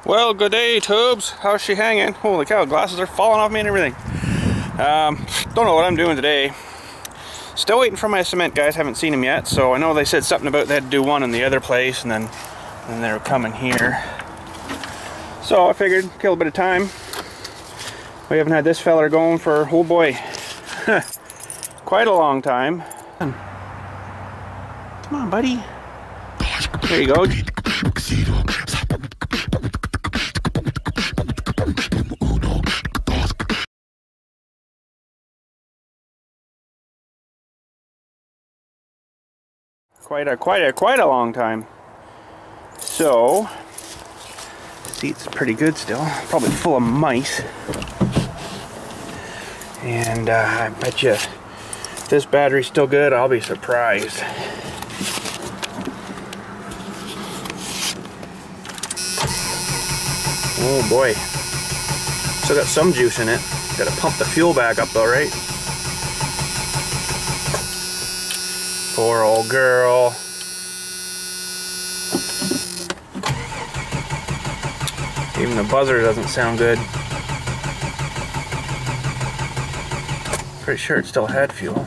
Well, good day, tubes. How's she hanging? Holy cow, glasses are falling off me and everything. Don't know what I'm doing today. Still waiting for my cement guys, haven't seen them yet, so I know they said something about they had to do one in the other place and then they're coming here. So I figured, kill a bit of time. We haven't had this feller going for, oh boy, quite a long time. Come on, buddy. There you go. Quite a long time. So, seat's pretty good still. Probably full of mice. And I bet you if this battery's still good, I'll be surprised. Oh boy. Still got some juice in it. Gotta pump the fuel back up though, right? Poor old girl. Even the buzzer doesn't sound good. Pretty sure it still had fuel.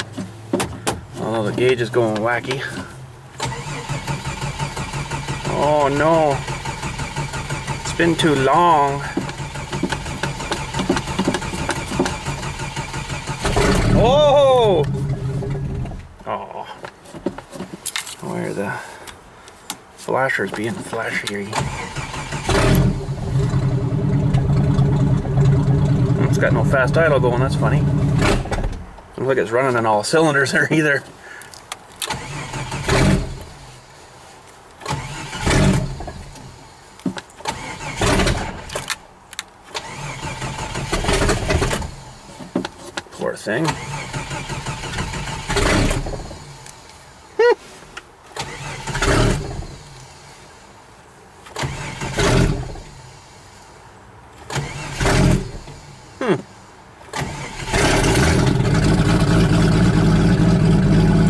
Although the gauge is going wacky. Oh no. It's been too long. Oh! Oh. Where are the flashers being flashy? It's got no fast idle going, that's funny. Doesn't look like it's running on all cylinders there either. Poor thing.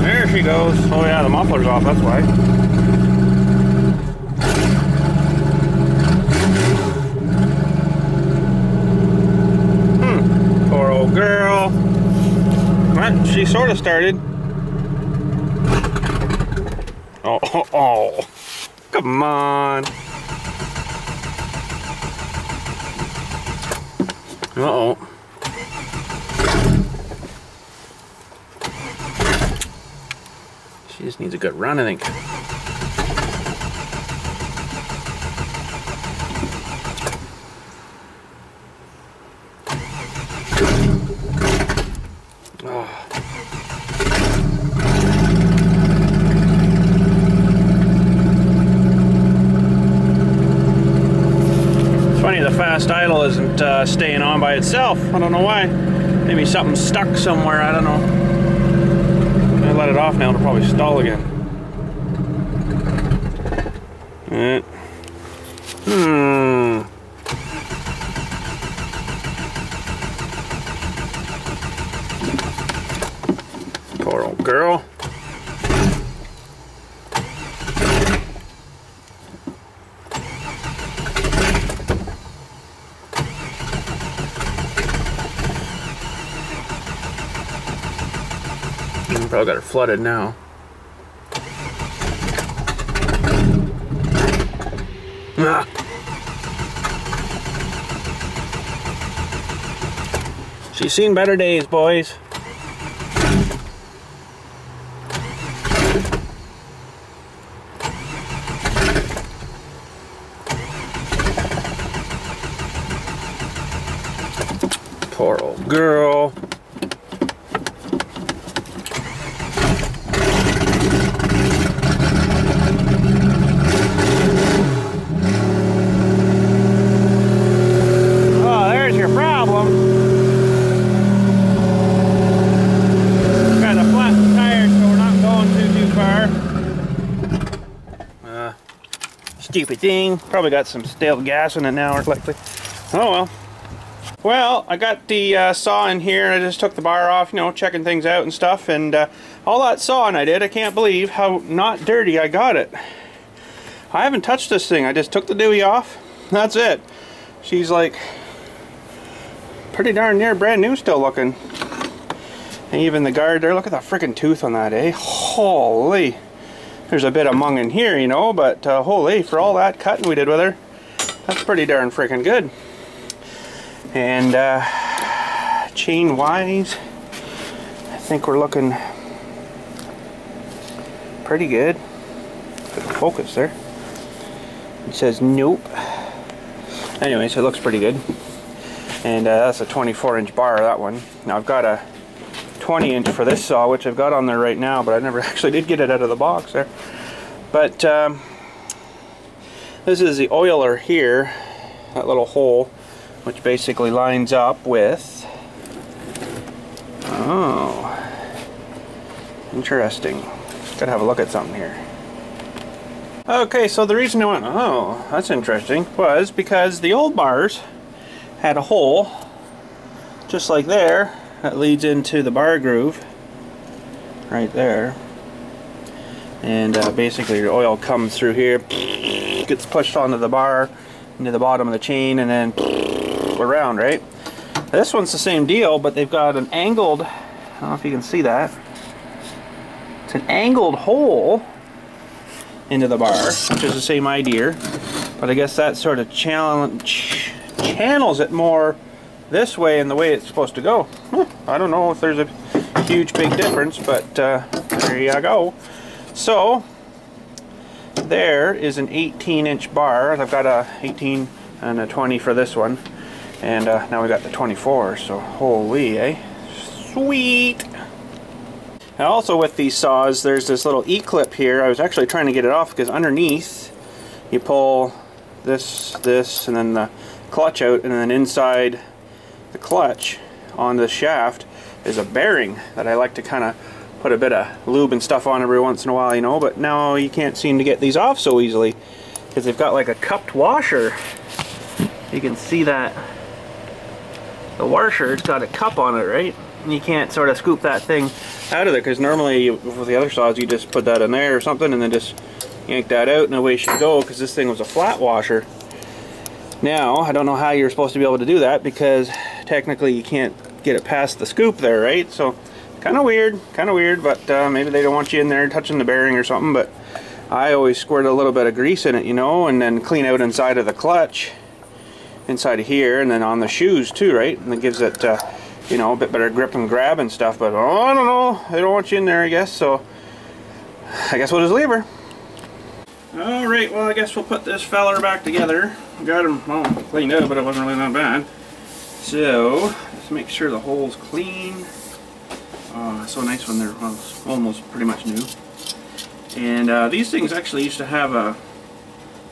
There she goes. Oh yeah, the muffler's off, that's why. Poor old girl. Well, she sort of started. Oh, come on. Uh-oh. She just needs a good run, I think. Oh. It's funny, the fast idle isn't staying on by itself. I don't know why. Maybe something's stuck somewhere, I don't know. I let it off now, it'll probably stall again. Poor old girl. Probably got her flooded now. Ah. She's seen better days, boys. Poor old girl. Stupid thing. Probably got some stale gas in it now, or likely. Oh well. Well, I got the saw in here, and I just took the bar off, you know, checking things out and stuff, and all that sawing I did, I can't believe how not dirty I got it. I haven't touched this thing. I just took the dewey off, that's it. She's like pretty darn near brand new still looking. And even the guard there, look at that freaking tooth on that, eh? Holy. There's a bit of mung in here, you know, but holy, for all that cutting we did with her, that's pretty darn freaking good. And chain wise, I think we're looking pretty good. Focus there. It says nope. Anyways, it looks pretty good. And that's a 24-inch bar, that one. Now I've got a 20-inch for this saw, which I've got on there right now, but I never actually did get it out of the box there. But this is the oiler here, that little hole, which basically lines up with, oh, interesting. Gotta have a look at something here. Okay, so the reason I went, oh, that's interesting, was because the old bars had a hole just like there that leads into the bar groove right there, and basically your oil comes through here, gets pushed onto the bar, into the bottom of the chain, and then around, right? This one's the same deal, but they've got an angled, I don't know if you can see that, it's an angled hole into the bar, which is the same idea, but I guess that sort of channels it more this way and the way it's supposed to go. I don't know if there's a huge big difference, but there you go. So there is an 18-inch bar. I've got a 18 and a 20 for this one, and now we got the 24, so holy, eh? Sweet. Now also with these saws, there's this little E-clip here. I was actually trying to get it off because underneath you pull this, and then the clutch out, and then inside the clutch on the shaft is a bearing that I like to kind of put a bit of lube and stuff on every once in a while, you know, but now you can't seem to get these off so easily because they've got like a cupped washer. You can see that the washer, it's got a cup on it, right? And you can't sort of scoop that thing out of there, because normally with the other saws you just put that in there or something and then just yank that out and away you should go, because this thing was a flat washer. Now I don't know how you're supposed to be able to do that, because technically you can't get it past the scoop there, right? So kind of weird, but maybe they don't want you in there touching the bearing or something. But I always squirt a little bit of grease in it, you know, and then clean out inside of the clutch, inside of here, and then on the shoes too, right? And it gives it you know, a bit better grip and grab and stuff. But oh, I don't know, they don't want you in there, I guess, so I guess we'll just leave her. Alright, well, I guess we'll put this feller back together. Got him, well, cleaned up, but it wasn't really that bad. So let's make sure the hole's clean. Oh, so nice when they're almost pretty much new. And these things actually used to have a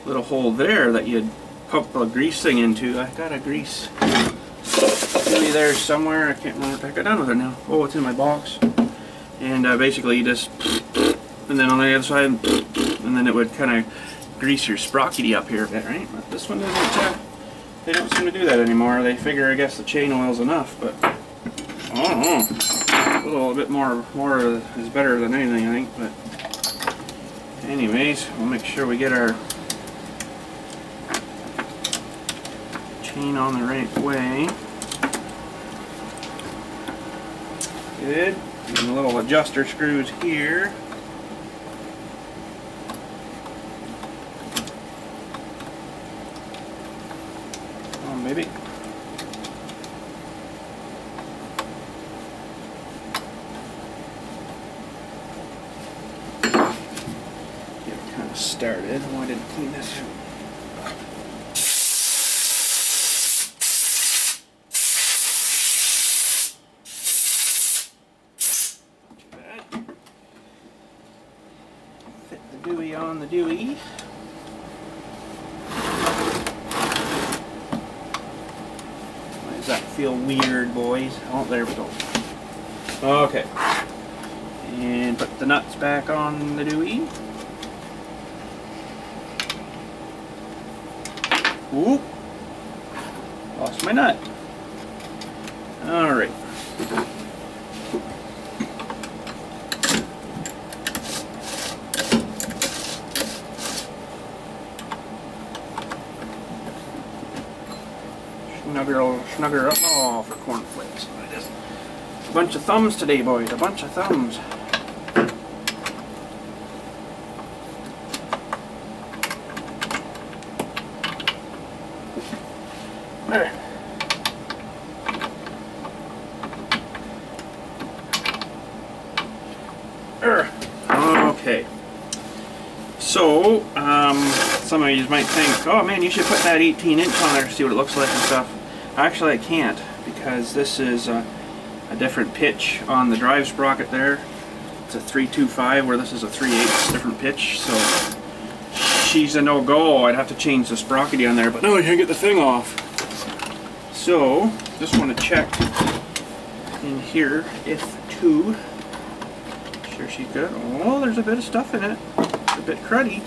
little hole there that you'd pump a grease thing into. I got a grease maybe there somewhere. I can't remember what I got done with it now. Oh, it's in my box. And basically you just, and then on the other side, and then it would kind of grease your sprockety up here a bit, right? But this one doesn't, they don't seem to do that anymore. They figure, I guess, the chain oil's enough, but I don't know. A little bit more is better than anything, I think. But anyways, we'll make sure we get our chain on the right way. Good. And the little adjuster screws here. Oh, maybe. Started. I wanted to clean this out. Too bad. Fit the Dewey on the Dewey. Why does that feel weird, boys? Oh, there we go. Okay. And put the nuts back on the Dewey. Oop! Lost my nut. Alright. snugger her up. Oh, for cornflakes. A bunch of thumbs today, boys. A bunch of thumbs. There. Okay. So, some of you might think, oh man, you should put that 18-inch on there to see what it looks like and stuff. Actually, I can't, because this is a different pitch on the drive sprocket there. It's a 325, where this is a 3/8 different pitch, so she's a no-go. I'd have to change the sprocket on there, but no, I can't get the thing off. So, just want to check in here if two. Sure she's good. Oh, there's a bit of stuff in it. It's a bit cruddy.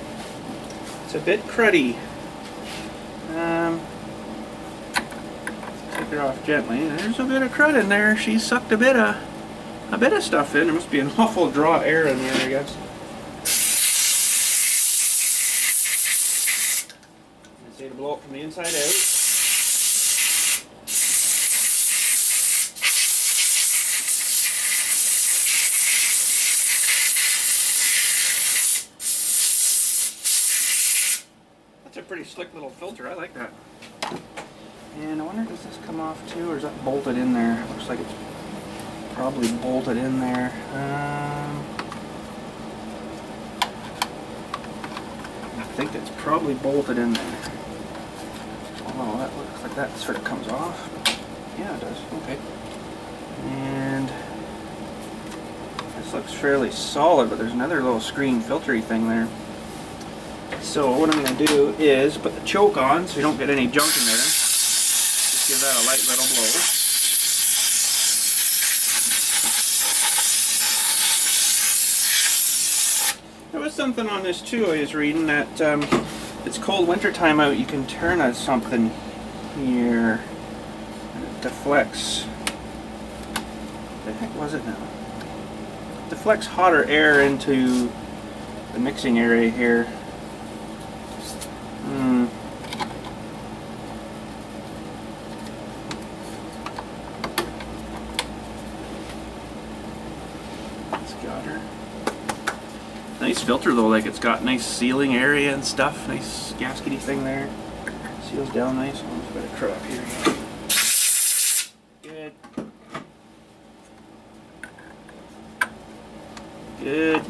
It's a bit cruddy. Take her off gently. There's a bit of crud in there. She sucked a bit of stuff in. There must be an awful draw of air in there, I guess. I say to blow it from the inside out. That's a pretty slick little filter. I like that. And I wonder, does this come off too, or is that bolted in there? It looks like it's probably bolted in there. I think it's probably bolted in there. Oh, that looks like that sort of comes off. Yeah, it does. Okay. And this looks fairly solid, but there's another little screen filtery thing there. So what I'm going to do is put the choke on so you don't get any junk in there. Just give that a light little blow. There was something on this too I was reading, that it's cold winter time out, you can turn on something here and it deflects. What the heck was it now? It deflects hotter air into the mixing area here. Nice filter though, like it's got nice sealing area and stuff, nice gaskety thing there. Seals down nice. Oh, there's a bit of crap here. Good. Good.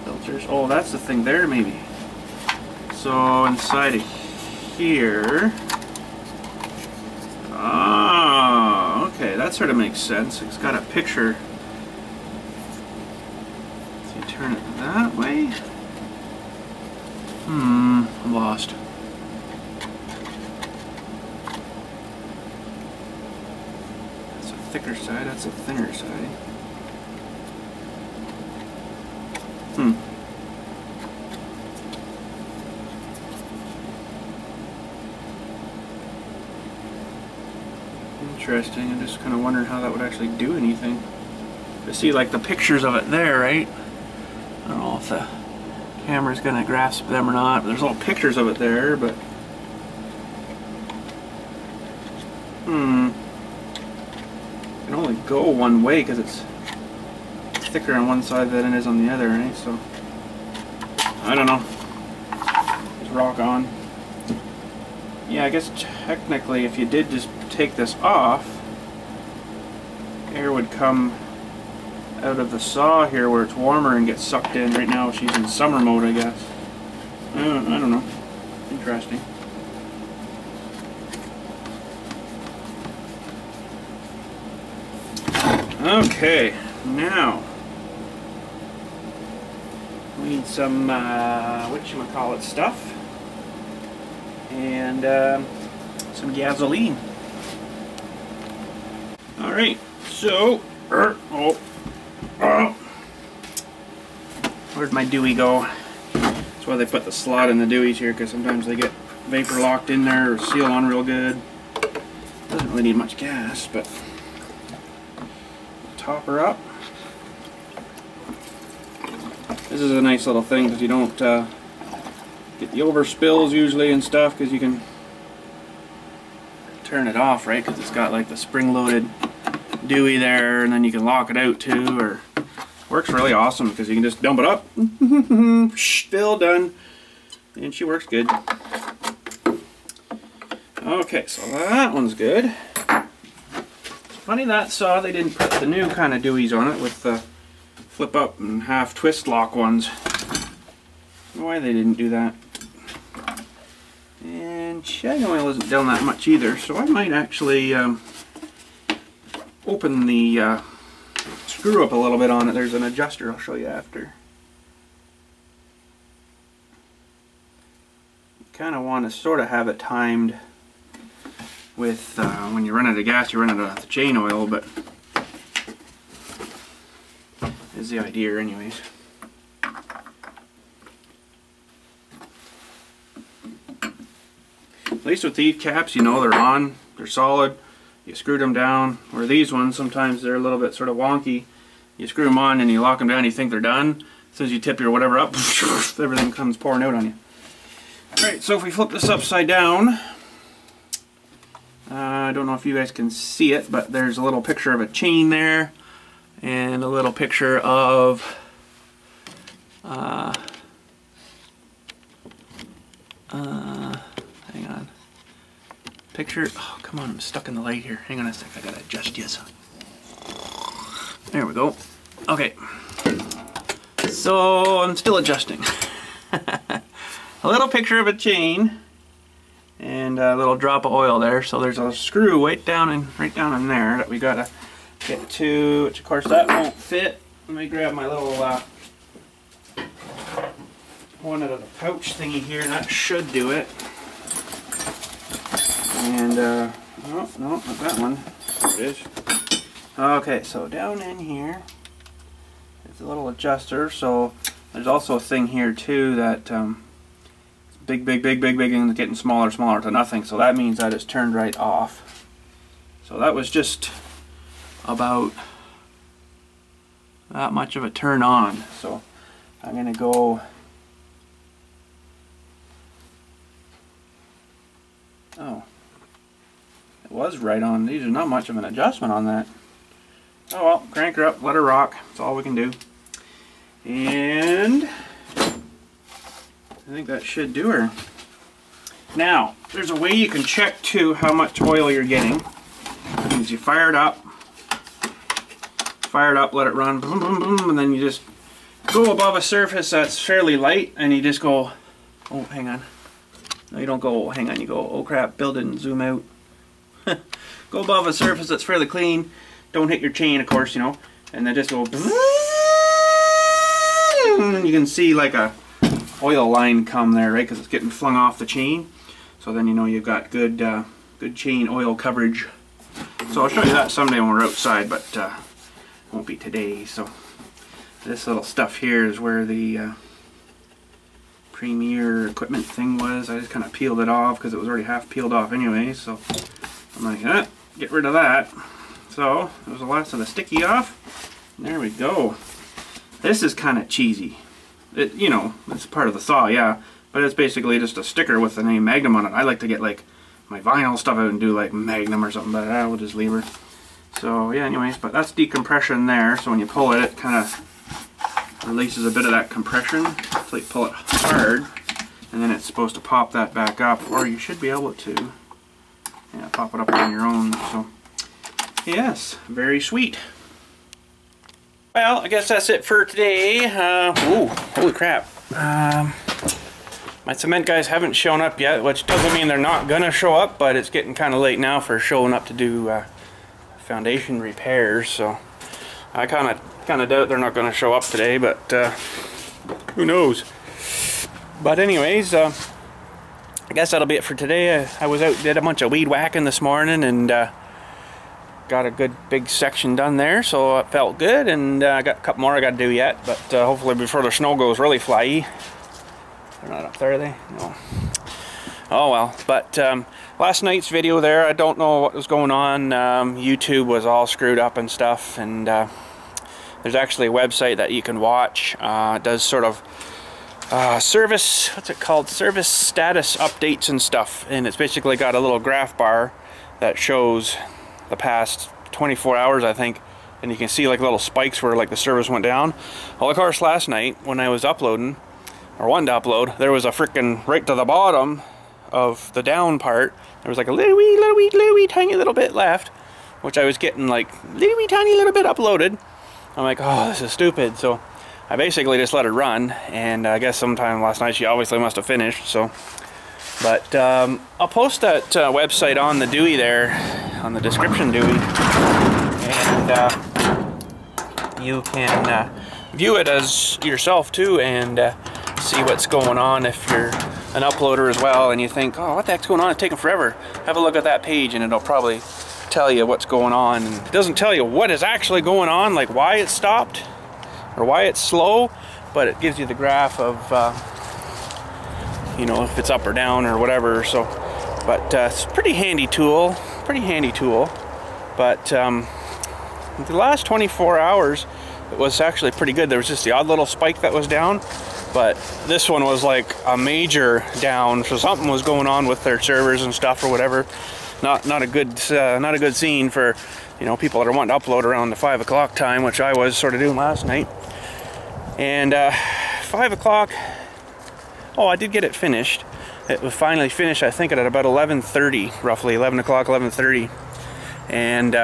Filters. Oh, that's the thing there maybe. So inside of here. Ah, okay, that sort of makes sense. It's got a picture. Turn it that way. I'm lost. That's a thicker side, that's a thinner side. Interesting. I'm just kind of wondering how that would actually do anything. I see like the pictures of it there, right? I don't know if the camera's going to grasp them or not, but there's all pictures of it there, but it can only go one way because it's thicker on one side than it is on the other, right? So I don't know. Just rock on. Yeah, I guess technically if you did just take this off, air would come out of the saw here where it's warmer and gets sucked in. Right now she's in summer mode, I guess. I don't know. Interesting. Okay, now we need some whatchamacallit stuff and some gasoline. Alright, so where'd my Dewey go? That's why they put the slot in the Deweys here, because sometimes they get vapor locked in there or seal on real good. Doesn't really need much gas, but top her up. This is a nice little thing because you don't get the overspills usually and stuff, because you can turn it off, right? Because it's got like the spring-loaded dewey there, and then you can lock it out too. Or works really awesome because you can just dump it up, fill, done, and she works good. Okay, so that one's good. It's funny that saw they didn't put the new kind of deweys on it with the flip up and half twist lock ones. I don't know why they didn't do that. And shag oil isn't down that much either, so I might actually open the screw up a little bit on it. There's an adjuster I'll show you after. You kind of want to sort of have it timed with when you run out of gas, you run out of the chain oil, but is the idea anyways. At least with these caps, you know they're on, they're solid. You screwed them down. Where these ones, sometimes they're a little bit sort of wonky. You screw them on and you lock them down, you think they're done. As soon as you tip your whatever up, everything comes pouring out on you. Alright, so if we flip this upside down, I don't know if you guys can see it, but there's a little picture of a chain there, and a little picture of hang on. Picture, oh come on, I'm stuck in the light here. Hang on a sec, I gotta adjust you. There we go. Okay. So I'm still adjusting. A little picture of a chain and a little drop of oil there. So there's a screw right down in there that we gotta get to, which of course that won't fit. Let me grab my little one out of the pouch thingy here, and that should do it. And oh no, not that one. There it is. Okay, so down in here it's a little adjuster. So there's also a thing here too that big, and it's getting smaller to nothing. So that means that it's turned right off. So that was just about that much of a turn on. So I'm gonna go. Oh, it was right on. These are not much of an adjustment on that. Oh well, crank her up, let her rock. That's all we can do. And I think that should do her. Now, there's a way you can check too how much oil you're getting. Is you fire it up, let it run, boom, boom, boom, and then you just go above a surface that's fairly light, and you just go, oh, hang on. No, you don't go, hang on, you go, oh crap, build it and zoom out. Go above a surface that's fairly clean. Don't hit your chain, of course, you know, and then just go, and you can see like a oil line come there, right, because it's getting flung off the chain. So then you know you've got good good chain oil coverage. So I'll show you that someday when we're outside, but won't be today. So this little stuff here is where the Premier equipment thing was. I just kind of peeled it off because it was already half peeled off anyway. So I'm like, get rid of that. So there's the last of the sticky off. There we go. This is kind of cheesy. It, you know, it's part of the saw, yeah, but it's basically just a sticker with the name Magnum on it. I like to get like my vinyl stuff out and do like Magnum or something, but I will just leave her. So yeah, anyways, but that's decompression there. So when you pull it, it kind of releases a bit of that compression. So you pull it hard, and then it's supposed to pop that back up, or you should be able to, yeah, pop it up on your own. So yes, very sweet. Well, I guess that's it for today. Ooh, holy crap. My cement guys haven't shown up yet, which doesn't mean they're not gonna show up, but it's getting kind of late now for showing up to do foundation repairs. So I kind of doubt they're not gonna show up today, but who knows. But anyways, I guess that'll be it for today. I was out, did a bunch of weed whacking this morning, and got a good big section done there, so it felt good. And I got a couple more I got to do yet, but hopefully before the snow goes really flyy. They're not up there, are they? No. Oh well. But last night's video there, I don't know what was going on. YouTube was all screwed up and stuff, and there's actually a website that you can watch. It does sort of service, what's it called? Service status updates and stuff. And it's basically got a little graph bar that shows the past 24 hours, I think. And you can see like little spikes where like the service went down. Well, of course, last night when I was uploading, or wanted to upload, there was a freaking right to the bottom of the down part. There was like a little wee tiny little bit left, which I was getting like little wee tiny little bit uploaded. I'm like, oh, this is stupid. So I basically just let her run, and I guess sometime last night she obviously must have finished. So, but I'll post that website on the Dewey there, on the description Dewey, and you can view it as yourself too, and see what's going on if you're an uploader as well and you think, oh, what the heck's going on, it's taking forever. Have a look at that page and it'll probably tell you what's going on. And it doesn't tell you what is actually going on, like why it stopped or why it's slow, but it gives you the graph of you know, if it's up or down or whatever. So, but it's a pretty handy tool, but the last 24 hours it was actually pretty good. There was just the odd little spike that was down, but this one was like a major down, so something was going on with their servers and stuff or whatever. Not a good scene for, you know, people that are wanting to upload around the 5 o'clock time, which I was sort of doing last night. And 5 o'clock, oh, I did get it finished. It was finally finished, I think, at about 11:30, roughly 11 o'clock, 11:30, and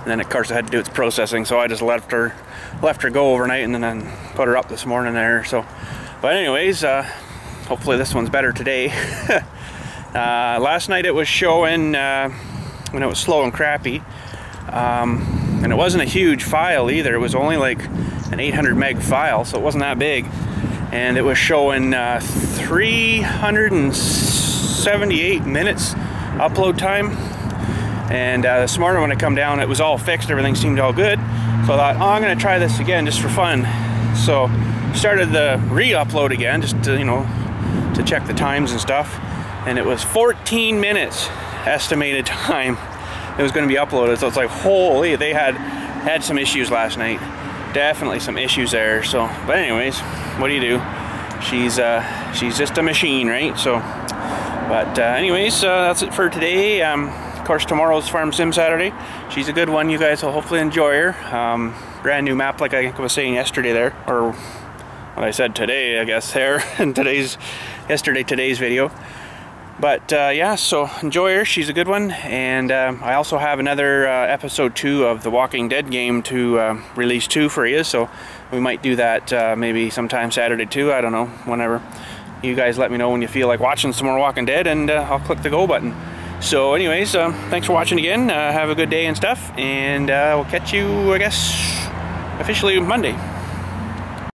then of course I had to do its processing, so I just left her go overnight and then put her up this morning there. So, but anyways, hopefully this one's better today. Last night it was showing when it was slow and crappy, and it wasn't a huge file either. It was only like an 800 meg file, so it wasn't that big, and it was showing 378 minutes upload time. And this morning when I come down, it was all fixed, everything seemed all good. So I thought, oh, I'm gonna try this again just for fun. So started the re-upload again, just to, you know, to check the times and stuff. And it was 14 minutes estimated time it was gonna be uploaded. So it's like, holy, they had some issues last night. Definitely some issues there. So, but anyways, what do you do? She's just a machine, right? So, but anyways, that's it for today. Of course, tomorrow's Farm Sim Saturday. She's a good one. You guys will hopefully enjoy her. Brand new map, like I was saying yesterday there, or what I said today, I guess, there in today's video. But yeah, so enjoy her. She's a good one. And I also have another episode 2 of the Walking Dead game to release 2 for you. So we might do that maybe sometime Saturday too. I don't know, whenever. You guys let me know when you feel like watching some more Walking Dead, and I'll click the go button. So anyways, thanks for watching again. Have a good day and stuff, and we'll catch you, I guess, officially Monday.